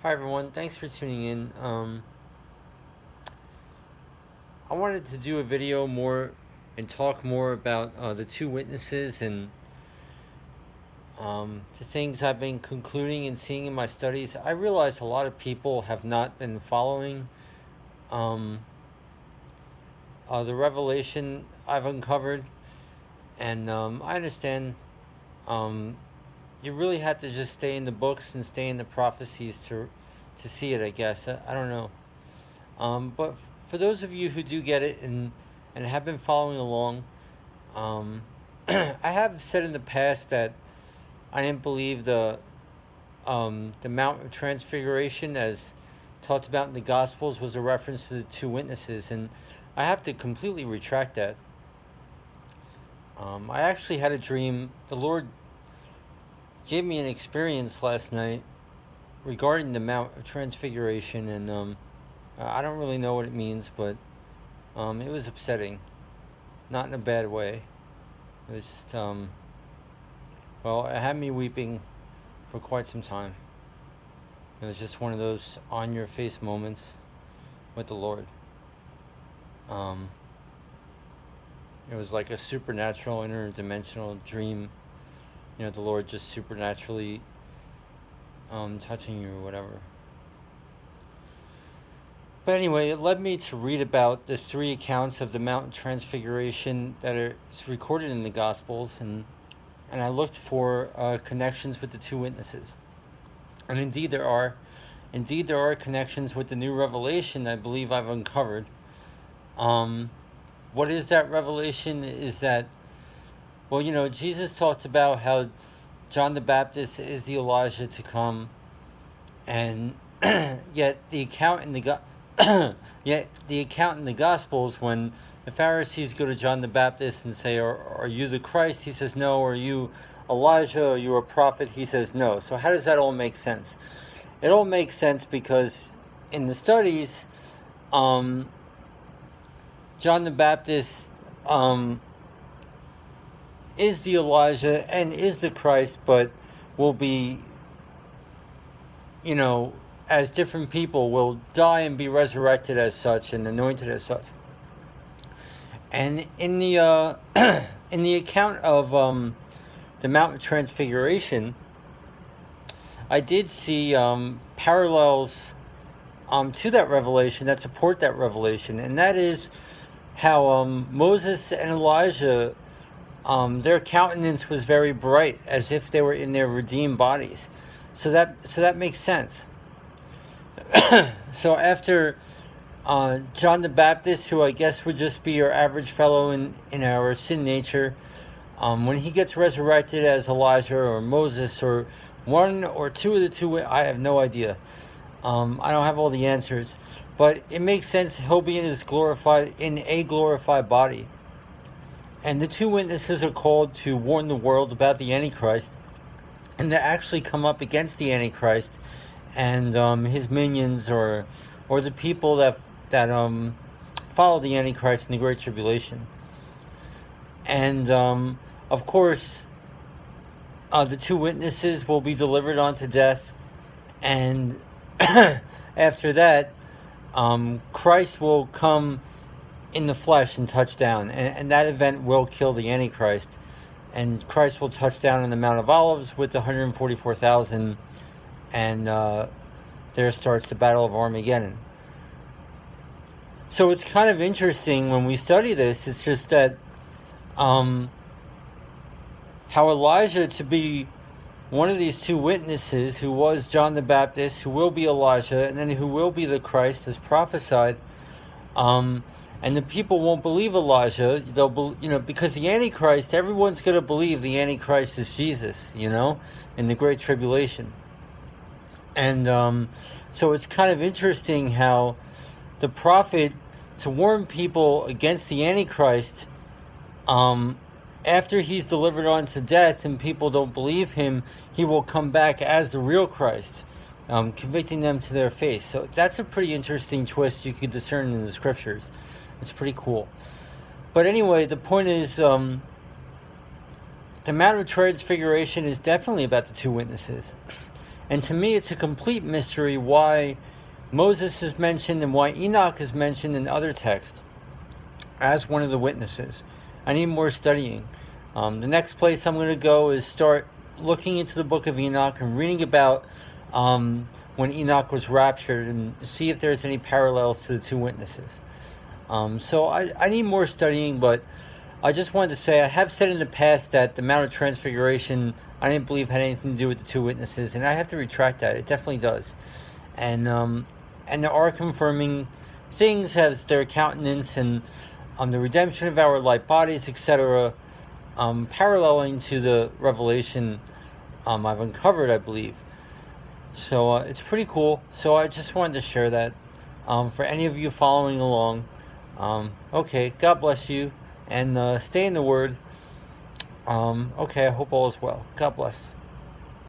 Hi everyone, thanks for tuning in. I wanted to do a video more and talk more about the two witnesses and the things I've been concluding and seeing in my studies. I realize a lot of people have not been following um, the revelation I've uncovered, and I understand you really have to just stay in the books and stay in the prophecies to see it, I guess. I don't know. But for those of you who do get it and have been following along, I have said in the past that I didn't believe the Mount of Transfiguration, as talked about in the Gospels, was a reference to the two witnesses, and I have to completely retract that. I actually had a dream. The Lord gave me an experience last night regarding the Mount of Transfiguration, and I don't really know what it means, but it was upsetting. Not in a bad way. It was just, well, it had me weeping for quite some time. It was just one of those on-your-face moments with the Lord. It was like a supernatural, interdimensional dream. You know, the Lord just supernaturally touching you or whatever. But anyway, it led me to read about the three accounts of the Mount Transfiguration that are recorded in the Gospels, and I looked for connections with the two witnesses. And indeed there are. Indeed there are connections with the new revelation I believe I've uncovered. What is that revelation? Is that, well, you know, Jesus talked about how John the Baptist is the Elijah to come, and yet the account in the Gospels, when the Pharisees go to John the Baptist and say, are you the Christ? He says no. Are you Elijah? Are you a prophet? He says no. So how does that all make sense? It all makes sense because in the studies, John the Baptist is the Elijah and is the Christ, but will be, you know, as different people, will die and be resurrected as such and anointed as such. And in the in the account of the Mount of Transfiguration, I did see parallels to that revelation that support that revelation, and that is how Moses and Elijah, their countenance was very bright, as if they were in their redeemed bodies. So that makes sense. So after John the Baptist, who I guess would just be your average fellow in our sin nature, when he gets resurrected as Elijah or Moses or one or two of the two, I have no idea. I don't have all the answers, but it makes sense. He'll be in a glorified body, and the two witnesses are called to warn the world about the Antichrist, and to actually come up against the Antichrist and his minions, or the people that follow the Antichrist in the Great Tribulation. And of course, the two witnesses will be delivered unto death, and after that, Christ will come in the flesh and touch down, and that event will kill the Antichrist, and Christ will touch down on the Mount of Olives with the 144,000, and there starts the Battle of Armageddon. So it's kind of interesting when we study this. It's just that how Elijah, to be one of these two witnesses, who was John the Baptist, who will be Elijah, and then who will be the Christ, as prophesied, and the people won't believe Elijah. They'll, because the Antichrist, everyone's going to believe the Antichrist is Jesus, in the Great Tribulation. And so it's kind of interesting how the prophet, to warn people against the Antichrist, after he's delivered unto death and people don't believe him, he will come back as the real Christ, convicting them to their face. So that's a pretty interesting twist you could discern in the scriptures. It's pretty cool. But anyway, the point is, the Mount of Transfiguration is definitely about the two witnesses. And to me, it's a complete mystery why Moses is mentioned and why Enoch is mentioned in other texts as one of the witnesses. I need more studying. The next place I'm going to go is start looking into the book of Enoch and reading about when Enoch was raptured and see if there's any parallels to the two witnesses. So I need more studying, but I just wanted to say I have said in the past that the Mount of Transfiguration I didn't believe had anything to do with the two witnesses, and I have to retract that. It definitely does. And there are confirming things as their countenance and the redemption of our light bodies, etc., paralleling to the revelation I've uncovered, I believe. So it's pretty cool. So I just wanted to share that for any of you following along. Okay, God bless you, and stay in the Word. Okay, I hope all is well. God bless.